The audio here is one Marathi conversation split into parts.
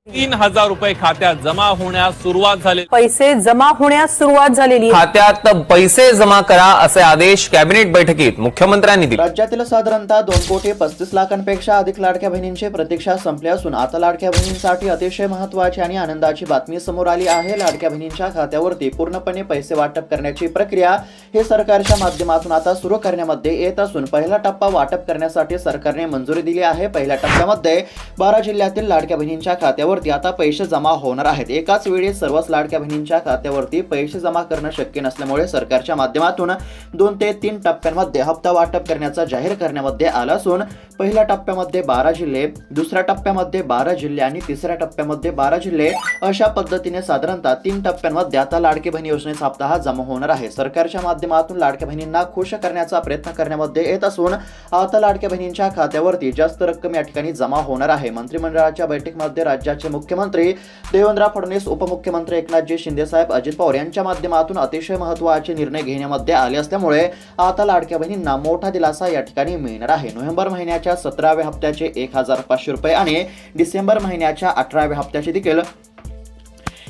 3,000 रुपये खात्यात जमा होण्यास सुरुवात झाली। पैसे जमा होण्यास सुरुवात झालेली आहे। खात्यात पैसे जमा करा असे आदेश कॅबिनेट बैठकीत मुख्यमंत्र्यांनी दिले। राज्यातील साधारणतः 2,35,00,000पेक्षा अधिक लाडक्या बहिणींची प्रतीक्षा संपली असून आता लाडक्या बहिणींसाठी अतिशय महत्त्वाची आणि आनंदाची बातमी समोर आली आहे। लाडक्या बहिणींच्या खात्यावरती पूर्णपणे पैसे वाटप करण्याची प्रक्रिया हे सरकारच्या माध्यमातून आता सुरू करण्यामध्ये येत असून पहिला टप्पा वाटप करण्यासाठी सरकारने मंजुरी दिली आहे। पहिल्या टप्प्यामध्ये 12 जिल्ह्यातील लाडक्या बहिणींच्या खात्यावर आता पैसे जमा होणार आहेत। एकाच वेळी सर्वच लाडक्या बहिणींच्या खात्यावरती पैसे जमा करणं शक्य नसल्यामुळे सरकारच्या माध्यमातून 2 ते 3 टप्प्यांमध्ये हप्ता वाटप करण्याचा जाहीर करण्यामध्ये आला असून पहिल्या टप्प्यामध्ये 12 जिल्हे, दुसऱ्या टप्प्यामध्ये 12 जिल्हे आणि तिसऱ्या टप्प्यामध्ये 12 जिल्हे अशा पद्धतीने साधारणतः 3 टप्प्यांमध्ये आता लाडकी बहीण योजनेचा हप्ता हा जमा होणार आहे। सरकारच्या माध्यमातून लाडक्या बहिणींना खुश करण्याचा प्रयत्न करण्यामध्ये येत असून आता लाडक्या बहिणींच्या खात्यावरती जास्त रक्कम या ठिकाणी जमा होणार आहे। मंत्रिमंडळाच्या बैठकीमध्ये राज्याचे मुख्यमंत्री देवेंद्र फडणवीस, उपमुख्यमंत्री एकनाथजी शिंदे साहेब, अजित पवार यांच्या माध्यमातून अतिशय महत्त्वाचे निर्णय घेण्यामध्ये आले असल्यामुळे आता लाडक्या बहिणींना मोठा दिलासा या ठिकाणी मिळणार आहे। नोव्हेंबर महिन्याच्या 17व्या हप्त्याचे 1,500 रुपये आणि डिसेंबर महिन्याच्या 18व्या हप्त्याचे देखील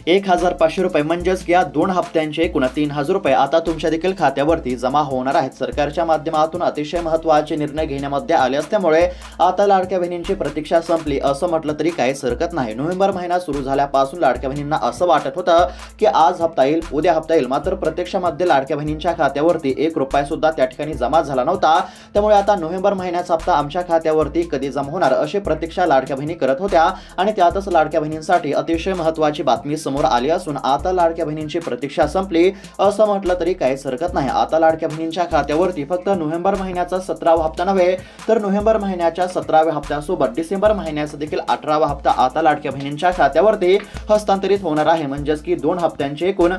1,500 रुपये म्हणजेच या 2 हप्त्यांचे एकूण 3,000 रुपये आता तुमच्या देखील खात्यावरती जमा होणार आहेत। सरकारच्या माध्यमातून अतिशय महत्त्वाचे निर्णय घेण्यामध्ये आले असल्यामुळे आता लाडक्या बहिणींची प्रतीक्षा संपली असं म्हटलं तरी काहीच हरकत नाही। नोव्हेंबर महिना सुरू झाल्यापासून लाडक्या बहिणींना असं वाटत होतं की आज हप्ता येईल, उद्या हप्ता येईल, मात्र प्रत्यक्षामध्ये लाडक्या बहिणींच्या खात्यावरती 1 रुपया सुद्धा त्या ठिकाणी जमा झाला नव्हता। त्यामुळे आता नोव्हेंबर महिन्याचा हप्ता आमच्या खात्यावरती कधी जमा होणार अशी प्रतीक्षा लाडक्या बहिणी करत होत्या आणि त्यातच लाडक्या बहिणींसाठी अतिशय महत्त्वाची बातमी समोर आली असून आता लाडक्या बहिणींची प्रतीक्षा संपली असं म्हटलं तरी काहीच हरकत नाही। आता लाडक्या बहिणींच्या खात्यावरती फक्त नोव्हेंबर महिन्याचा 17वा हप्ता नव्हे तर नोव्हेंबर महिन्याच्या 17व्या हप्त्यासोबत डिसेंबर महिन्याचा देखील 18वा हप्ता आता लाडक्या बहिणींच्या खात्यावरती हस्तांतरित होणार आहे। म्हणजेच की 2 हप्त्यांचे एकूण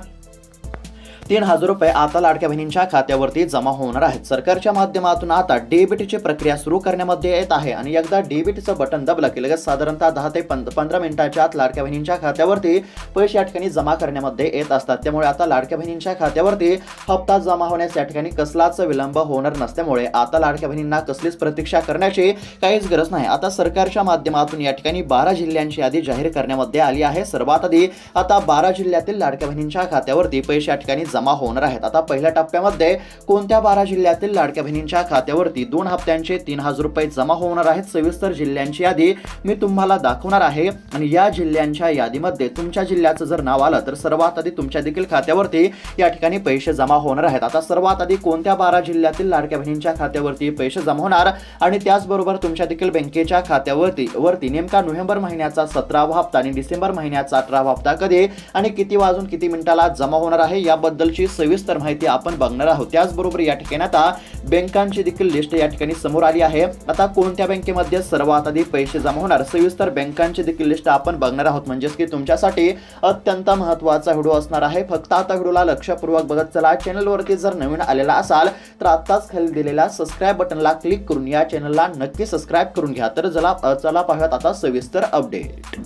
3,000 रुपये आता लाडक्या बहिणींच्या खात्यावरती जमा होणार आहेत। सरकारच्या माध्यमातून आता डीबीटीची प्रक्रिया सुरू करण्यामध्ये येत आहे आणि एकदा डीबीटीचं बटन दाबलं की लगेच साधारणतः 10 ते 15 मिनिटांच्या आत लाडक्या बहिणींच्या खात्यावरती पैसे या ठिकाणी जमा करण्यामध्ये येत असतात। त्यामुळे आता लाडक्या बहिणींच्या खात्यावरती हप्ता जमा होण्यास या ठिकाणी कसलाच विलंब होणार नसल्यामुळे आता लाडक्या बहिणींना कसलीच प्रतीक्षा करण्याची काहीच गरज नाही। आता सरकारच्या माध्यमातून या ठिकाणी 12 जिल्ह्यांची यादी जाहीर करण्यामध्ये आली आहे। सर्वात आधी आता 12 जिल्ह्यातील लाडक्या बहिणींच्या खात्यावरती पैसे या ठिकाणी जमा होणार आहेत। आता पहिल्या टप्प्यामध्ये कोणत्या 12 जिल्ह्यातील लाडक्या बहिणींच्या खात्यावरती 2 हप्त्यांचे 3,000 रुपये जमा होणार आहेत सविस्तर जिल्ह्यांची यादी मी तुम्हाला दाखवणार आहे आणि या जिल्ह्यांच्या यादीमध्ये तुमच्या जिल्ह्याचं जर नाव आलं तर सर्वात आधी तुमच्या देखील खात्यावरती या ठिकाणी पैसे जमा होणार आहेत। आता सर्वात आधी कोणत्या 12 जिल्ह्यातील लाडक्या बहिणींच्या खात्यावरती पैसे जमा होणार आणि त्याचबरोबर तुमच्या देखील बँकेच्या खात्यावरती नेमका नोव्हेंबर महिन्याचा 17वा हप्ता आणि डिसेंबर महिन्याचा 18वा हप्ता कधी आणि किती वाजून किती मिनिटाला जमा होणार आहे याबद्दलची सविस्तर माहिती आपण बघणार आहोत। त्याचबरोबर या ठिकाणी आता बँकांची देखील लिस्ट या ठिकाणी समोर आली आहे। आता कोणत्या बँकेमध्ये सर्वात आधी पैसे जमा होणार सविस्तर बँकांची देखील लिस्ट आपण बघणार आहोत। म्हणजेच की तुमच्यासाठी अत्यंत महत्त्वाचा व्हिडिओ असणार आहे। फक्त आता व्हिडिओला लक्षपूर्वक बघत चला। चॅनलवरती जर नवीन आलेला असाल तर आताच खाली दिलेल्या सबस्क्राइब बटनला क्लिक करून या चॅनलला नक्की सबस्क्राइब करून घ्या। तर चला पाहूयात आता सविस्तर अपडेट।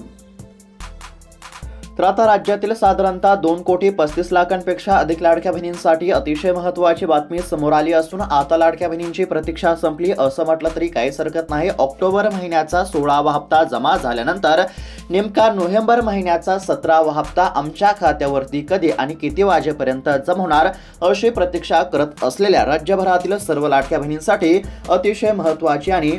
तर आता राज्यातील साधारणतः 2,35,00,000पेक्षा अधिक लाडक्या बहिणींसाठी अतिशय महत्त्वाची बातमी समोर आली असून आता लाडक्या बहिणींची प्रतीक्षा संपली असं म्हटलं तरी काहीच हरकत नाही। ऑक्टोबर महिन्याचा 16वा हप्ता जमा झाल्यानंतर नेमका नोव्हेंबर महिन्याचा 17वा हप्ता आमच्या खात्यावरती कधी आणि किती वाजेपर्यंत जमा होणार अशी प्रतीक्षा करत असलेल्या राज्यभरातील सर्व लाडक्या बहिणींसाठी अतिशय महत्त्वाची आणि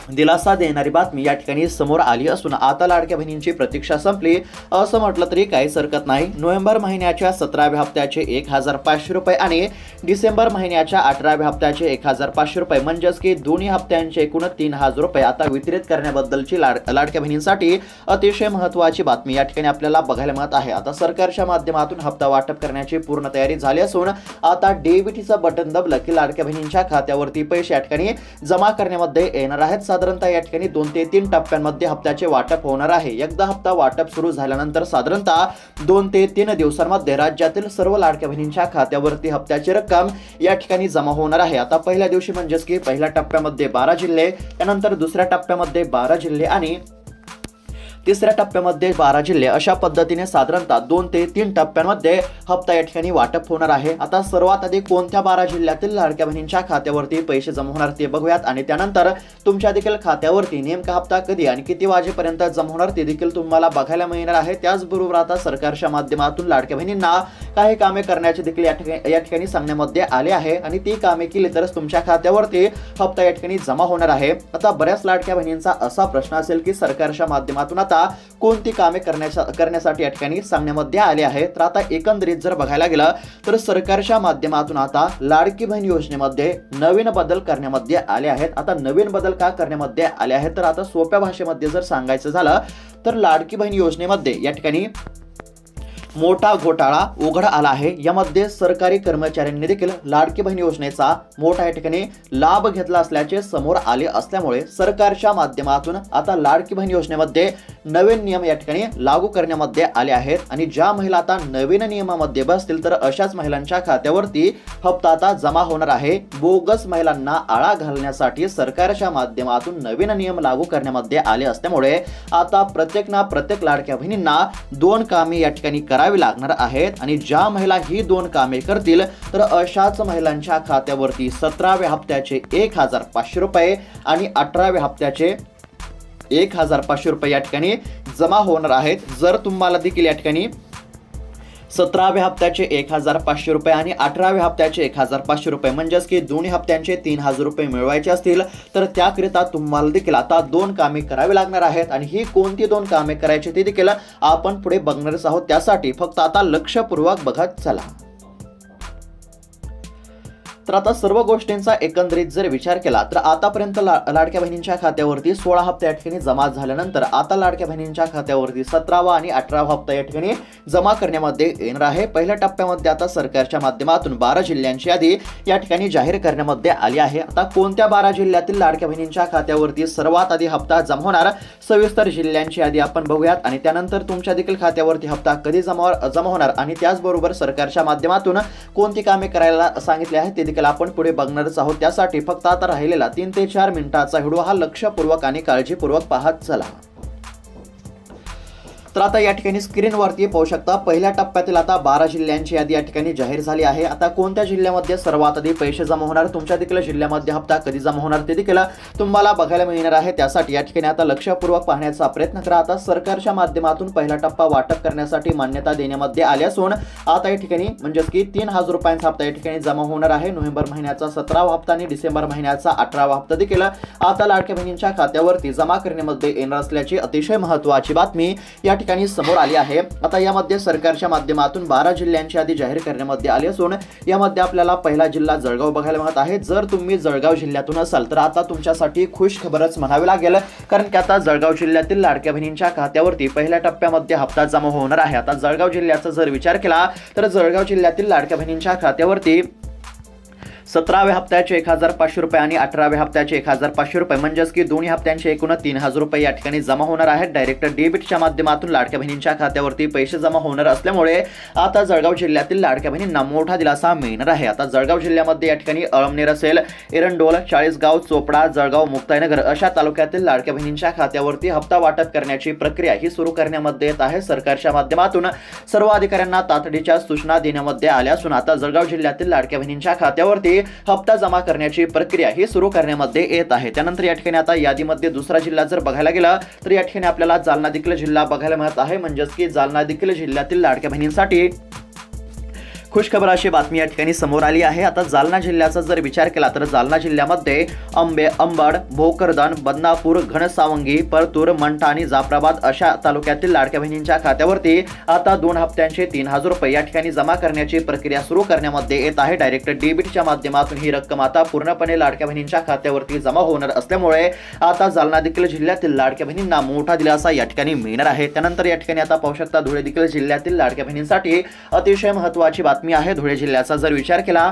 दिलासा देणारी बातमी या ठिकाणी समोर आली असून आता लाडक्या बहिणींची प्रतीक्षा संपली असं म्हटलं तरी काहीच हरकत नाही। नोव्हेंबर महिन्याच्या 17व्या हप्त्याचे 1,500 रुपये आणि डिसेंबर महिन्याच्या 18व्या हप्त्याचे 1,500 रुपये म्हणजेच की दोन्ही हप्त्यांचे एकूण 3,000 रुपये आता वितरित करण्याबद्दलची लाडक्या बहिणींसाठी अतिशय महत्त्वाची बातमी या ठिकाणी आपल्याला बघायला मिळत आहे। आता सरकारच्या माध्यमातून हप्ता वाटप करण्याची पूर्ण तयारी झाली असून आता डीबीटीचं बटन दाबलं की लाडक्या बहिणींच्या खात्यावरती पैसे या ठिकाणी जमा करण्यामध्ये येणार आहेत। साधारणतः या ठिकाणी 2 ते 3 टप्प्यांमध्ये हप्त्याचे वाटप होणार आहे। एकदा हप्ता वाटप सुरू झाल्यानंतर साधारणतः 2 ते 3 दिवसांमध्ये राज्यातील सर्व लाडक्या बहिणींच्या खात्यावरती हप्त्याची रक्कम या ठिकाणी जमा होणार आहे। आता पहिल्या दिवशी म्हणजेच की पहिल्या टप्प्यामध्ये 12 जिल्हे, त्यानंतर दुसऱ्या टप्प्यामध्ये 12 जिल्हे आणि तिसऱ्या टप्प्यामध्ये 12 जिल्हे अशा पद्धतीने साधारणतः 2 ते 3 टप्प्यांमध्ये हप्ता या ठिकाणी वाटप होणार आहे। आता सर्वात आधी कोणत्या 12 जिल्ह्यातील लाडक्या बहिणींच्या खात्यावरती पैसे जमा होणार ते बघूयात आणि त्यानंतर तुमच्या देखील खात्यावरती नेमका हप्ता कधी आणि किती वाजेपर्यंत जमा होणार ते देखील तुम्हाला बघायला मिळणार आहे। त्याचबरोबर आता सरकारच्या माध्यमातून लाडक्या बहिणींना काही कामे करण्याचे देखील या ठिकाणी सांगण्यामध्ये आले आहे आणि ती कामे केली तरच तुमच्या खात्यावरती हप्ता या ठिकाणी जमा होणार आहे। आता बऱ्याच लाडक्या बहिणींचा असा प्रश्न असेल की सरकारच्या माध्यमातून आता कोणती कामे करण्यासाठी या ठिकाणी सांगण्यामध्ये आले आहे। तर आता एकंदरीत जर बघायला गेलं तर सरकारच्या माध्यमातून आता लाडकी बहीण योजनेमध्ये नवीन बदल करण्यामध्ये आले आहेत। आता नवीन बदल का करण्यामध्ये आले आहेत तर आता सोप्या भाषेमध्ये जर सांगायचं झालं तर लाडकी बहीण योजनेमध्ये या ठिकाणी मोठा घोटाळा उघड आला आहे। यामध्ये सरकारी कर्मचाऱ्यांनी देखील लाडकी बहीण योजनेचा मोठा या ठिकाणी लाभ घेतला असल्याचे समोर आले असल्यामुळे सरकारच्या माध्यमातून आता लाडकी बहीण योजनेमध्ये नवीन नियम या ठिकाणी लागू करण्यामध्ये आले आहेत आणि ज्या महिला आता नवीन नियमामध्ये बसतील तर अशाच महिलांच्या खात्यावरती हप्ता आता जमा होणार आहे। बोगस महिलांना आळा घालण्यासाठी सरकारच्या माध्यमातून नवीन नियम लागू करण्यामध्ये आले असल्यामुळे आता प्रत्येक लाडक्या बहिणींना 2 कामे या ठिकाणी करावी लागणार आहेत आणि ज्या महिला ही 2 कामे करतील तर अशाच महिलांच्या खात्यावरती 17व्या हप्त्याचे 1500 रुपये आणि 18व्या हप्त्याचे 1500 रुपये या ठिकाणी जमा होणार आहेत। जर तुम्हाला देखील या ठिकाणी 17व्या हप्त्याचे 1500 रुपये आणि 18व्या हप्त्याचे 1500 रुपये म्हणजेच की दोन्ही हप्त्यांचे 3000 रुपये मिळवायचे असतील तर त्याकरिता तुम्हाला देखील आता 2 कामे करावी लागणार आहेत आणि ही कोणती 2 कामे करायची ते देखील आपण पुढे बघणारच आहोत। त्यासाठी फक्त आता लक्षपूर्वक बघत चला। तर आता सर्व गोष्टींचा एकंदरीत जर विचार केला तर आतापर्यंत लाडक्या बहिणींच्या खात्यावरती 16 हप्ते या ठिकाणी जमा झाल्यानंतर आता लाडक्या बहिणींच्या खात्यावरती 17वा आणि 18वा हप्ता या ठिकाणी जमा करण्यामध्ये येणार आहे। पहिल्या टप्प्यामध्ये आता सरकारच्या माध्यमातून 12 जिल्ह्यांची यादी या ठिकाणी जाहीर करण्यामध्ये आली आहे। आता कोणत्या 12 जिल्ह्यातील लाडक्या बहिणींच्या खात्यावरती सर्वात आधी हप्ता जमा होणार सविस्तर जिल्ह्यांची यादी आपण बघूयात आणि त्यानंतर तुमच्या देखील खात्यावरती हप्ता कधी जमा होणार आणि त्याचबरोबर सरकारच्या माध्यमातून कोणती कामे करायला सांगितले आहे ते आपण पुढे बघणारच आहोत। त्यासाठी फक्त आता राहिलेला 3 ते 4 मिनिटाचा व्हिडिओ हा लक्षपूर्वक आणि काळजीपूर्वक पाहत चला। तर आता या ठिकाणी स्क्रीनवरती पाहू शकता पहिल्या टप्प्यातील आता 12 जिल्ह्यांची यादी या ठिकाणी जाहीर झाली आहे। आता कोणत्या जिल्ह्यामध्ये सर्वात आधी पैसे जमा होणार तुमच्या देखील जिल्ह्यामध्ये हप्ता कधी जमा होणार ते देखील तुम्हाला बघायला मिळणार आहे। त्यासाठी या ठिकाणी आता लक्षपूर्वक पाहण्याचा प्रयत्न करा। आता सरकारच्या माध्यमातून पहिला टप्पा वाटप करण्यासाठी मान्यता देण्यामध्ये आली असून आता या ठिकाणी म्हणजेच की 3000 रुपयांचा हप्ता या ठिकाणी जमा होणार आहे। नोव्हेंबर महिन्याचा 17वा हप्ता आणि डिसेंबर महिन्याचा 18वा हप्ता देखील आता लाडक्या बहिणींच्या खात्यावरती जमा करण्यामध्ये येणार असल्याची अतिशय महत्त्वाची बातमी या ठिकाणी समोर आली आहे। आता यामध्ये सरकारच्या माध्यमातून 12 जिल्ह्यांची यादी जाहीर करण्यामध्ये आली असून यामध्ये आपल्याला पहिला जिल्हा जळगाव बघायला मिळत आहे। जर तुम्ही जळगाव जिल्ह्यातून असाल तर आता तुमच्यासाठी खुश खबरच म्हणावी लागेल कारण की आता जळगाव जिल्ह्यातील लाडक्या बहिणींच्या खात्यावरती पहिल्या टप्प्यामध्ये हप्ता जमा होणार आहे। आता जळगाव जिल्ह्याचा जर विचार केला तर जळगाव जिल्ह्यातील लाडक्या बहिणींच्या खात्यावरती 17व्या हप्त्याचे 1500 रुपये आणि 18व्या हप्त्याचे 1500 रुपये म्हणजेच की दोन्ही हप्त्यांचे एकूण 3000 रुपये या ठिकाणी जमा होणार आहेत। डायरेक्ट डेबिटच्या माध्यमातून लाडक्या बहिणींच्या खात्यावरती पैसे जमा होणार असल्यामुळे आता जळगाव जिल्ह्यातील लाडक्या बहिणींना मोठा दिलासा मिळणार आहे। आता जळगाव जिल्ह्यामध्ये या ठिकाणी अळमनेर असेल, एरंडोल, चाळीसगाव, चोपडा, जळगाव, मुक्ताईनगर अशा तालुक्यातील लाडक्या बहिणींच्या खात्यावरती हप्ता वाटप करण्याची प्रक्रिया ही सुरू करण्यामध्ये येत आहे। सरकारच्या माध्यमातून सर्व अधिकाऱ्यांना तातडीच्या सूचना देण्यामध्ये आल्या असून आता जळगाव जिल्ह्यातील लाडक्या बहिणींच्या खात्यावरती हप्ता जमा करण्याची प्रक्रिया ही सुरू करण्यामध्ये येत आहे। त्यानंतर या ठिकाणी आता यादीमध्ये दुसरा जिल्हा जर बघायला गेला तर या ठिकाणी आपल्याला जालना देखील जिल्हा बघायला मिळत आहे। म्हणजेच की जालना देखील जिल्ह्यातील लाडक्या बहिणींसाठी खुशखबर अशी बातमी या ठिकाणी समोर आली आहे। आता जालना जिल्ह्याचा जर विचार केला तर जालना जिल्ह्यामध्ये अंबड, भोकरदन, बदनापूर, घनसावंगी, परतूर, मंठा आणि जाफराबाद अशा तालुक्यातील लाडक्या बहिणींच्या खात्यावरती आता 2 हप्त्यांचे 3000 रुपये या ठिकाणी जमा करण्याची प्रक्रिया सुरू करण्यामध्ये येत आहे। डायरेक्ट डेबिटच्या माध्यमातून ही रक्कम आता पूर्णपणे लाडक्या बहिणींच्या खात्यावरती जमा होणार असल्यामुळे आता जालना देखील जिल्ह्यातील लाडक्या बहिणींना मोठा दिलासा या ठिकाणी मिळणार आहे। त्यानंतर या ठिकाणी आता पाहू शकता धुळे देखील जिल्ह्यातील लाडक्या बहिणींसाठी अतिशय महत्त्वाची बातमी आहे। धुळे जिल्ह्याचा जर विचार केला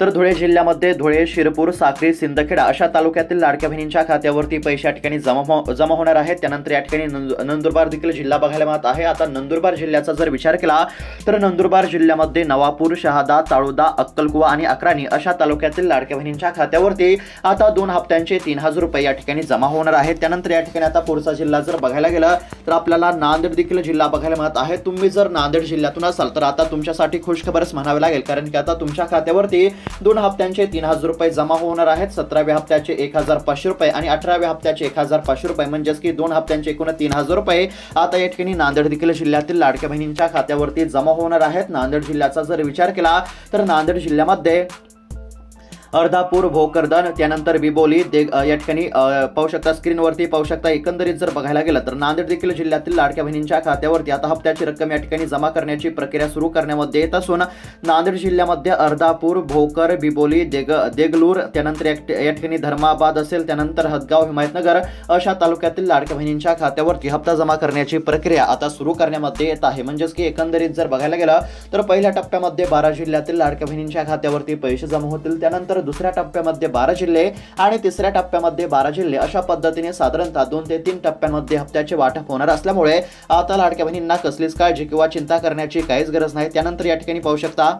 तर धुळे जिल्ह्यामध्ये धुळे, शिरपूर, साक्री, सिंदखेडा अशा तालुक्यातील लाडक्या बहिणींच्या खात्यावरती पैसे या ठिकाणी जमा होणार आहेत. त्यानंतर या ठिकाणी नंदुरबार देखील जिल्हा बघायला मिळत आहे. आता नंदुरबार जिल्ह्याचा जर विचार केला तर नंदुरबार जिल्ह्यामध्ये नवापूर, शहादा, ताळोदा, अक्कलकुवा आणि अक्राणी अशा तालुक्यातील लाडक्या बहिणींच्या खात्यावरती आता 2 हप्त्यांचे 3000 रुपये या ठिकाणी जमा होणार आहेत. त्यानंतर या ठिकाणी आता पुढचा जिल्हा जर बघायला गेला तर आपल्याला नांदेड देखील जिल्हा बघायला मिळत आहे. तुम्ही जर नांदेड जिल्ह्यातून असाल तर आता तुमच्यासाठी खुशखबरच म्हणावे लागेल, कारण की आता तुमच्या खात्यावरती 2 हप्त्यांचे 3000 रुपये जमा होणार आहेत. 17व्या हप्त्याचे 1500 रुपये आणि 18व्या हप्त्याचे 1500 रुपये, म्हणजेच की 2 हप्त्यांचे एकूण 3000 रुपये आता या ठिकाणी नांदेड देखील जिल्ह्यातील लाडक्या बहिणींच्या खात्यावरती जमा होणार आहेत. नांदेड जिल्ह्याचा जर विचार केला तर नांदेड जिल्ह्यामध्ये अर्धापूर, भोकरदन, त्यानंतर बिबोली या ठिकाणी पाहू शकता, स्क्रीनवरती पाहू शकता. एकंदरीत जर बघायला गेलं तर नांदेड देखील जिल्ह्यातील लाडक्या बहिणींच्या खात्यावरती आता हप्त्याची रक्कम या ठिकाणी जमा करण्याची प्रक्रिया सुरू करण्यामध्ये येत असून नांदेड जिल्ह्यामध्ये अर्धापूर, भोकर, बिबोली, देगलूर, त्यानंतर या ठिकाणी धर्माबाद असेल, त्यानंतर हदगाव, हिमायतनगर अशा तालुक्यातील लाडक्या बहिणींच्या खात्यावरती हप्ता जमा करण्याची प्रक्रिया आता सुरू करण्यामध्ये येत आहे. म्हणजेच की एकंदरीत जर बघायला गेलं तर पहिल्या टप्प्यामध्ये 12 जिल्ह्यातील लाडक्या बहिणींच्या खात्यावरती पैसे जमा होतील. त्यानंतर दुसऱ्या टप्प्यामध्ये 12 जिल्हे आणि तिसऱ्या टप्प्यामध्ये 12 जिल्हे अशा पद्धतीने साधारणतः 2 ते 3 टप्प्यांमध्ये हप्त्याचे वाटप होणार असल्यामुळे आता लाडक्या बहिणींना कसलीच काळजी किंवा चिंता करण्याची काहीच गरज नाही. त्यानंतर या ठिकाणी पाहू शकता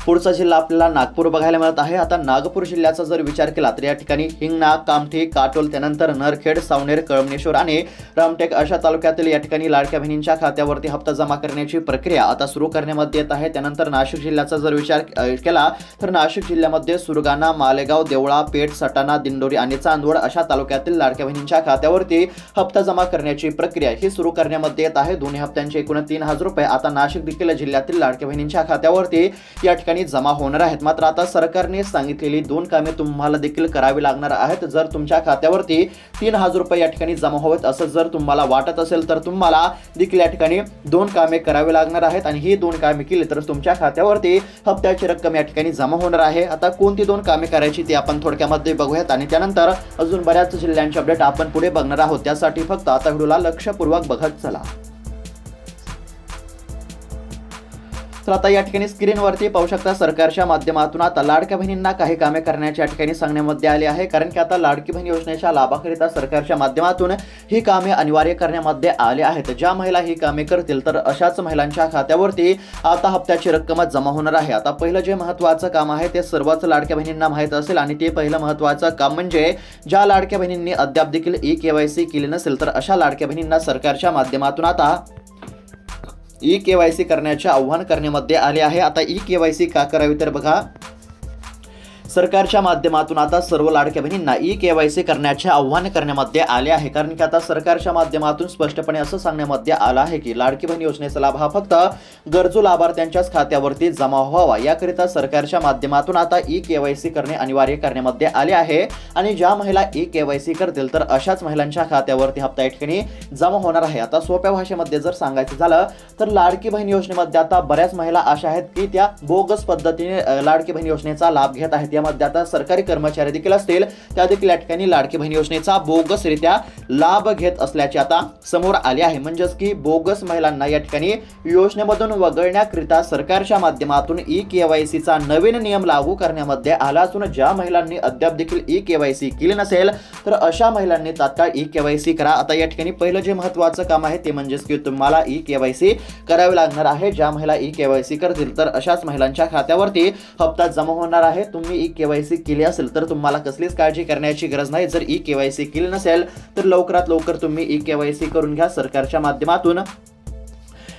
पुढचा जिल्हा आपल्याला नागपूर बघायला मिळत आहे. आता नागपूर जिल्ह्याचा जर विचार केला तर या ठिकाणी हिंगणा, कामठी, काटोल, त्यानंतर नरखेड, सावनेर, कळमनेश्वर आणि रामटेक अशा तालुक्यातील या ठिकाणी लाडक्या बहिणींच्या खात्यावरती हप्ता जमा करण्याची प्रक्रिया आता सुरू करण्यामध्ये येत आहे. त्यानंतर नाशिक जिल्ह्याचा जर विचार केला तर नाशिक जिल्ह्यामध्ये सुरगाणा, मालेगाव, देवळा, पेठ, सटाणा, दिंडोरी आणि चांदवड अशा तालुक्यातील लाडक्या बहिणींच्या खात्यावरती हप्ता जमा करण्याची प्रक्रिया ही सुरू करण्यामध्ये येत आहे. 2 हप्त्यांचे एकूण 3000 रुपये आता नाशिक देखील जिल्ह्यातील लाडक्या बहिणींच्या खात्यावरती या ठिकाणी जमा होणार आहेत. मात्र आता सरकारने सांगितलेली 2 कामे तुम्हाला देखील करावी लागणार आहेत. जर तुमच्या खात्यावरती 3000 रुपये या ठिकाणी जमा होत असं जर तुम्हाला वाटत असेल तर तुम्हाला देखील या ठिकाणी 2 कामे करावी लागणार आहेत आणि ही 2 कामे केली तर तुमच्या खात्यावरती हप्त्याची रक्कम या ठिकाणी जमा होणार आहे. आता कोणती 2 कामे करायची ती आपण थोडक्यामध्ये बघूयात आणि त्यानंतर अजून बऱ्याच जिल्ह्यांचे अपडेट आपण पुढे बघणार आहोत. त्यासाठी फक्त आता व्हिडिओला लक्षपूर्वक बघत चला. तर आता या ठिकाणी स्क्रीनवरती पाहू शकता सरकारच्या माध्यमातून आता लाडक्या बहिणींना काही कामे करण्याची या ठिकाणी सांगण्यामध्ये आले आहे, कारण की आता लाडकी बहीण योजनेच्या लाभाकरिता सरकारच्या माध्यमातून ही कामे अनिवार्य करण्यामध्ये आले आहेत. ज्या महिला ही कामे करतील तर अशाच महिलांच्या खात्यावरती आता हप्त्याची रक्कम जमा होणार आहे. आता पहिलं जे महत्त्वाचं काम आहे ते सर्वच लाडक्या बहिणींना माहीत असेल आणि ते पहिलं महत्त्वाचं काम म्हणजे ज्या लाडक्या बहिणींनी अद्याप देखील ई-केवायसी केली नसेल तर अशा लाडक्या बहिणींना सरकारच्या माध्यमातून आता ई-केवायसी करण्याचे आव्हान करण्यामध्ये आले आहे. आता ई-केवायसी का करावी तर बघा, सरकारच्या माध्यमातून आता सर्व लाडक्या बहिणींना ई-केवायसी करण्याचे आव्हान करण्यामध्ये आले आहे, कारण की आता सरकारच्या माध्यमातून स्पष्टपणे असं सांगण्यामध्ये आलं आहे की लाडकी बहीण योजनेचा लाभ हा फक्त गरजू लाभार्थ्यांच्याच खात्यावरती जमा व्हावा याकरिता सरकारच्या माध्यमातून आता ई-केवायसी करणे अनिवार्य करण्यामध्ये आले आहे. आणि ज्या महिला ई-केवायसी करतील तर अशाच महिलांच्या खात्यावरती हप्ता या ठिकाणी जमा होणार आहे. आता सोप्या भाषेमध्ये जर सांगायचं झालं तर लाडकी बहीण योजनेमध्ये आता बऱ्याच महिला अशा आहेत की त्या बोगस पद्धतीने लाडकी बहीण योजनेचा लाभ घेत आहेत. यामध्ये आता सरकारी कर्मचारी देखील असतील त्या देखील या ठिकाणी लाडकी बहीण योजनेचा बोगसरित्या लाभ घेत असल्याचे आता समोर आले आहे. म्हणजेच की बोगस महिलांना या ठिकाणी योजनेमधून वगळण्याकरिता सरकारच्या माध्यमातून ई-केवायसीचा नवीन नियम लागू करण्यामध्ये आला असून ज्या महिलांनी अद्याप देखील ई-केवायसी केली नसेल तर अशा महिलांनी तात्काळ ई-केवायसी करा. आता या ठिकाणी पहिलं जे महत्त्वाचं काम आहे ते म्हणजेच की तुम्हाला ई-केवायसी करावे लागणार आहे. ज्या महिला ई-केवायसी करतील तर अशाच महिलांच्या खात्यावरती हप्ता जमा होणार आहे. तुम्ही ई-केवायसी केली असेल तर तुम्हाला कसलीच काळजी करण्याची गरज नाही. जर ई-केवायसी केली नसेल तर लवकरात लवकर तुम्ही ई-केवायसी करून घ्या. सरकारच्या माध्यमातून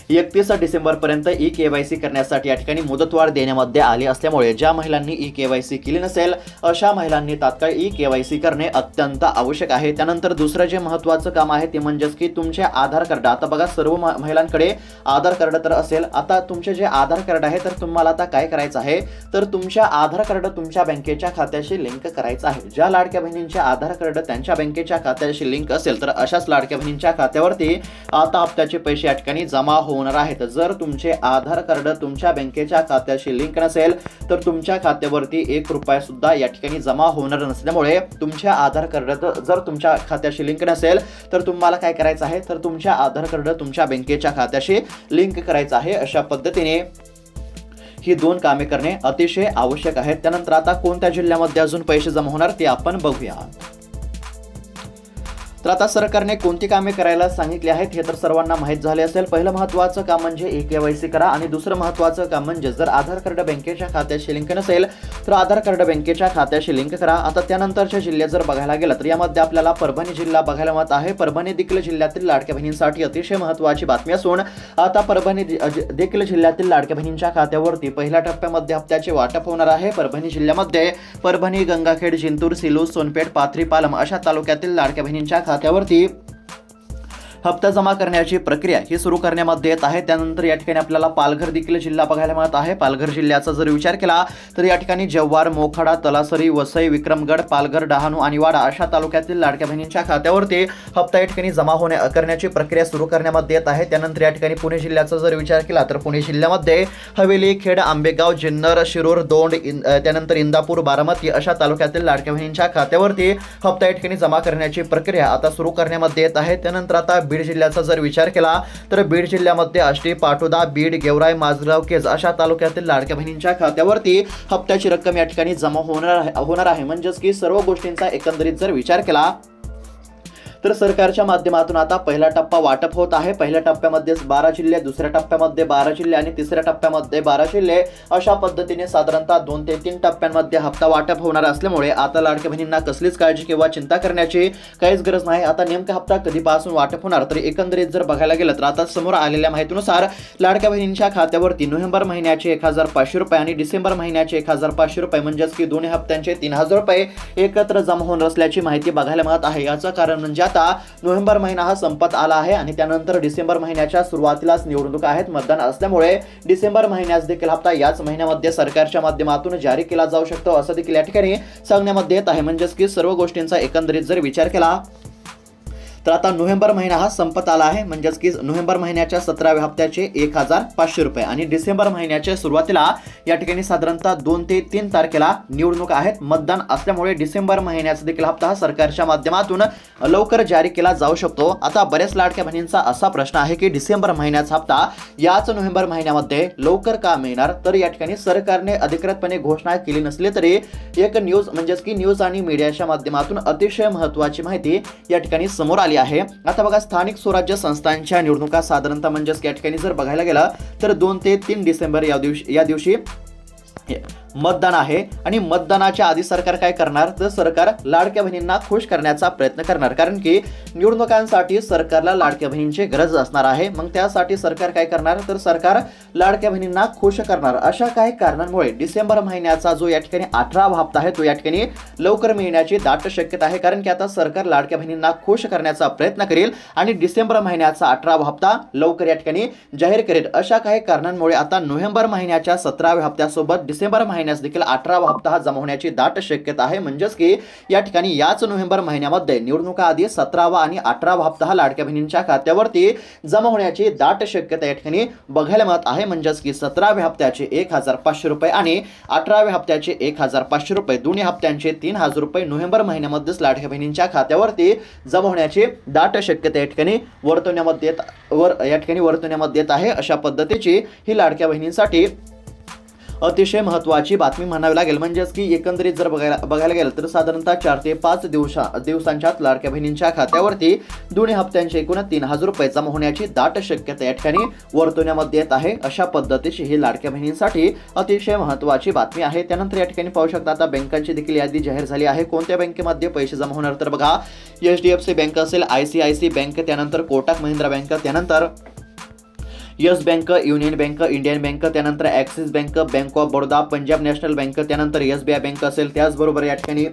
31 डिसेंबरपर्यंत ई-केवायसी करण्यासाठी या ठिकाणी मुदतवाढ देण्यामध्ये आली असल्यामुळे ज्या महिलांनी ई-केवायसी केली नसेल अशा महिलांनी तात्काळ ई-केवायसी करणे अत्यंत आवश्यक आहे. त्यानंतर दुसरं जे महत्त्वाचं काम आहे ते म्हणजेच की तुमचे आधार कार्ड. आता बघा सर्व महिलांकडे आधार कार्ड तर असेल. आता तुमचे जे आधार कार्ड आहे तर तुम्हाला आता काय करायचं आहे तर तुमच्या आधार कार्ड तुमच्या बँकेच्या खात्याशी लिंक करायचं आहे. ज्या लाडक्या बहिणींचे आधार कार्ड त्यांच्या बँकेच्या खात्याशी लिंक असेल तर अशाच लाडक्या बहिणींच्या खात्यावरती आता हप्त्याचे पैसे या ठिकाणी जमा होणार आहेत. जर तुमचे आधार कार्ड तुमच्या बँकेच्या खात्याशी लिंक नसेल तर तुमच्या खात्यावरती 1 रुपया सुद्धा या ठिकाणी जमा होणार नसल्यामुळे तुमच्या आधार कार्ड जर तुमच्या खात्याशी लिंक नसेल तर तुम्हाला काय करायचं आहे तर तुमच्या आधार कार्ड तुमच्या बँकेच्या खात्याशी लिंक करायचं आहे. अशा पद्धतीने ही 2 कामे करणे अतिशय आवश्यक आहे। त्यानंतर आता कोणत्या जिल्ह्यामध्ये अजून पैसे जमा होणार ते आपण बघूया। तर आता सरकारने कोणती कामे करायला सांगितली आहेत हे तर सर्वांना माहीत झाले असेल। पहिलं महत्त्वाचं काम म्हणजे ई-केवायसी करा आणि दुसरं महत्त्वाचं काम म्हणजे जर आधार कार्ड बँकेच्या खात्याशी लिंक नसेल तर आधार कार्ड बँकेच्या खात्याशी लिंक करा। आता त्यानंतरचे जिल्हे जर बघायला गेलं तर यामध्ये आपल्याला परभणी जिल्हा बघायला मिळत आहे। परभणी देखील जिल्ह्यातील लाडक्या बहिणींसाठी अतिशय महत्त्वाची बातमी असून आता परभणी देखील जिल्ह्यातील लाडक्या बहिणींच्या खात्यावरती पहिल्या टप्प्यामध्ये हप्त्याचे वाटप होणार आहे। परभणी जिल्ह्यामध्ये परभणी, गंगाखेड, जिंतूर, सिल्लोड, सोनपेठ, पाथरी, पालम अशा तालुक्यातील लाडक्या बहिणींच्या खात्यावरती हप्ता जमा करण्याची प्रक्रिया ही सुरू करण्यामध्ये येत आहे। त्यानंतर या ठिकाणी आपल्याला पालघर देखील जिल्हा बघायला मिळत आहे। पालघर जिल्ह्याचा जर विचार केला तर या ठिकाणी जव्हार, मोखाडा, तलासरी, वसई, विक्रमगड, पालघर, डहाणू आणि वाडा अशा तालुक्यातील लाडक्या बहिणींच्या खात्यावरती हप्ता या ठिकाणी जमा करण्याची प्रक्रिया सुरू करण्यामध्ये येत आहे। त्यानंतर या ठिकाणी पुणे जिल्ह्याचा जर विचार केला तर पुणे जिल्ह्यामध्ये हवेली, खेड, आंबेगाव, जुन्नर, शिरूर, दौंड, त्यानंतर इंदापूर, बारामती अशा तालुक्यातील लाडक्या बहिणींच्या खात्यावरती हप्ता या ठिकाणी जमा करण्याची प्रक्रिया आता सुरू करण्यामध्ये येत आहे। त्यानंतर आता बीड जिल्ह्याचा जर विचार केला तर बीड जिल्ह्यामध्ये आष्टी, पाटोदा, बीड, गेवराई, माझगाव, केज अशा तालुक्यातील लाडक्या बहिणींच्या खात्यावरती हप्त्याची रक्कम या ठिकाणी जमा होणार आहे। म्हणजेच की सर्व गोष्टींचा एकंदरीत जर विचार केला तर सरकारच्या माध्यमातून आता पहिला टप्पा वाटप होत आहे। पहिल्या टप्प्यामध्ये 12 जिल्हे, दुसऱ्या टप्प्यामध्ये 12 जिल्हे आणि तिसऱ्या टप्प्यामध्ये 12 जिल्हे अशा पद्धतीने साधारणतः 2 ते 3 टप्प्यांमध्ये हप्ता वाटप होणार असल्यामुळे आता लाडक्या बहिणींना कसलीच काळजी किंवा चिंता करण्याची काहीच गरज नाही। आता नेमका हप्ता कधीपासून वाटप होणार तर एकंदरीत जर बघायला गेलं तर आता समोर आलेल्या माहितीनुसार लाडक्या बहिणींच्या खात्यावरती नोव्हेंबर महिन्याचे 1500 रुपये आणि डिसेंबर महिन्याचे 1500 रुपये म्हणजेच की दोन्ही हप्त्यांचे 3000 रुपये एकत्र जमा होणार असल्याची माहिती बघायला मिळत आहे। याचं कारण म्हणजे आता नोव्हेंबर महिना हा संपत आला आहे आणि त्यानंतर डिसेंबर महिन्याच्या सुरुवातीलाच निवडणुका आहेत, मतदान असल्यामुळे डिसेंबर महिन्यात देखील हप्ता याच महिन्यामध्ये सरकारच्या माध्यमातून जारी केला जाऊ शकतो असं देखील या ठिकाणी सांगण्यामध्ये येत आहे। म्हणजेच की सर्व गोष्टींचा एकंदरीत जर विचार केला तर आता नोव्हेंबर महिना हा संपत आला आहे। म्हणजेच की नोव्हेंबर महिन्याच्या 17व्या हप्त्याचे 1500 रुपये आणि डिसेंबर महिन्याच्या सुरुवातीला या ठिकाणी साधारणतः 2 ते 3 तारखेला निवडणुका आहेत, मतदान असल्यामुळे डिसेंबर महिन्याचा देखील हप्ता हा सरकारच्या माध्यमातून लवकर जारी केला जाऊ शकतो। आता बऱ्याच लाडक्या बहिणींचा असा प्रश्न आहे की डिसेंबर महिन्याचा हप्ता याच नोव्हेंबर महिन्यामध्ये लवकर का मिळणार? तर या ठिकाणी सरकारने अधिकृतपणे घोषणा केली नसली तरी एक न्यूज म्हणजेच की न्यूज आणि मीडियाच्या माध्यमातून अतिशय महत्त्वाची माहिती या ठिकाणी समोर आली आहे। आता बघा, स्थानिक स्वराज्य संस्थांच्या निवडणुका साधारणतः म्हणजेच या ठिकाणी जर बघायला गेलं तर 2 ते 3 डिसेंबर या दिवशी मतदान आहे आणि मतदानाच्या आधी सरकार काय करणार तर सरकार लाडक्या बहिणींना खुश करण्याचा प्रयत्न करणार, कारण की निवडणुकांसाठी सरकारला लाडक्या बहिणींची गरज असणार आहे। मग त्यासाठी सरकार काय करणार तर सरकार लाडक्या बहिणींना खुश करणार। अशा काही कारणांमुळे डिसेंबर महिन्याचा जो या ठिकाणी 18वा हप्ता आहे तो या ठिकाणी लवकर मिळण्याची दाट शक्यता आहे, कारण की आता सरकार लाडक्या बहिणींना खुश करण्याचा प्रयत्न करेल आणि डिसेंबर महिन्याचा 18वा हप्ता लवकर या ठिकाणी जाहीर करेल। अशा काही कारणांमुळे आता नोव्हेंबर महिन्याच्या 17व्या हप्त्यासोबत डिसेंबर महिन्यास देखील 18वा हप्ता हा जमा होण्याची दाट शक्यता आहे। म्हणजेच की या ठिकाणी याच नोव्हेंबर महिन्यामध्ये निवडणुका आधी 17वा आणि 18वा हप्ता हा लाडक्या बहिणींच्या खात्यावरती जमा होण्याची दाट शक्यता या ठिकाणी बघायला मिळत आहे। म्हणजेच की 17व्या हप्त्याचे 1500 रुपये आणि 18व्या हप्त्याचे 1500 रुपये दोन्ही हप्त्यांचे 3000 रुपये नोव्हेंबर महिन्यामध्येच लाडक्या बहिणींच्या खात्यावरती जमा होण्याची दाट शक्यता या ठिकाणी वर्तवण्यामध्ये येत आहे। अशा पद्धतीची ही लाडक्या बहिणींसाठी अतिशय महत्त्वाची बातमी म्हणावी लागेल। म्हणजेच की एकंदरीत जर बघायला गेलं तर साधारणतः 4 ते 5 दिवसांच्या लाडक्या बहिणींच्या खात्यावरती दोन्ही हप्त्यांचे एकूण 3000 रुपये जमा होण्याची दाट शक्यता या ठिकाणी वर्तवण्यामध्ये येत आहे। अशा पद्धतीची ही लाडक्या बहिणींसाठी अतिशय महत्त्वाची बातमी आहे। त्यानंतर या ठिकाणी पाहू शकता आता बँकांची देखील यादी जाहीर झाली आहे। कोणत्या बँकेमध्ये पैसे जमा होणार तर बघा, HDFC बँक असेल, ICICI बँक, त्यानंतर कोटक महिंद्रा बँक, त्यानंतर yes bank, union bank, Indian bank, त्यानंतर axis bank, bank of Baroda, Punjab national bank, त्यानंतर SBI बँक असेल, त्याचबरोबर या ठिकाणी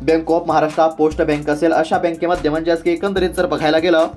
bank of Maharashtra, post bank असेल। अशा बँकेमध्ये म्हणजेच की एकंदरीत जर बघायला गेलं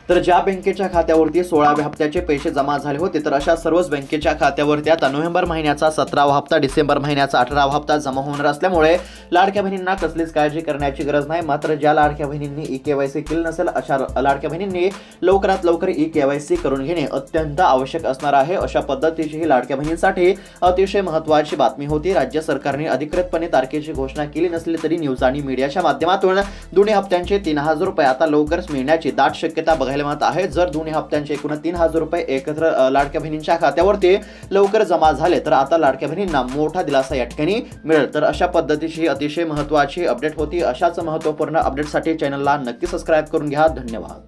तर ज्या बँकेच्या खात्यावरती 16व्या हप्त्याचे पैसे जमा झाले होते तर अशा सर्वच बँकेच्या खात्यावरती आता नोव्हेंबर महिन्याचा 17वा हप्ता, डिसेंबर महिन्याचा 18वा हप्ता जमा होणार असल्यामुळे लाडक्या बहिणींना कसलीच काळजी करण्याची गरज नाही। मात्र ज्या लाडक्या बहिणींनी ई-केवायसी केली नसेल अशा लाडक्या बहिणींनी लवकरात लवकर ई-केवायसी करून घेणे अत्यंत आवश्यक असणार आहे। अशा पद्धतीची ही लाडक्या बहिणींसाठी अतिशय महत्त्वाची बातमी होती। राज्य सरकारने अधिकृतपणे तारखेची घोषणा केली नसली तरी न्यूज आणि मीडियाच्या माध्यमातून दोन्ही हप्त्यांचे 3000 रुपये आता लवकरच मिळण्याची दाट शक्यता बघायला आपले मत आहे. जर दोन्ही हप्त्यांचे एकूण 3,000 रुपये एकत्र लाडक्या बहिणींच्या खात्यावरती लवकर जमा झाले तर आता लाडक्या बहिणींना मोठा दिलासा या ठिकाणी मिळेल. तर अशा पद्धतीची अतिशय महत्त्वाची अपडेट होती. अशाच महत्त्वपूर्ण अपडेटसाठी चॅनलला नक्की सबस्क्राईब करून घ्या. धन्यवाद.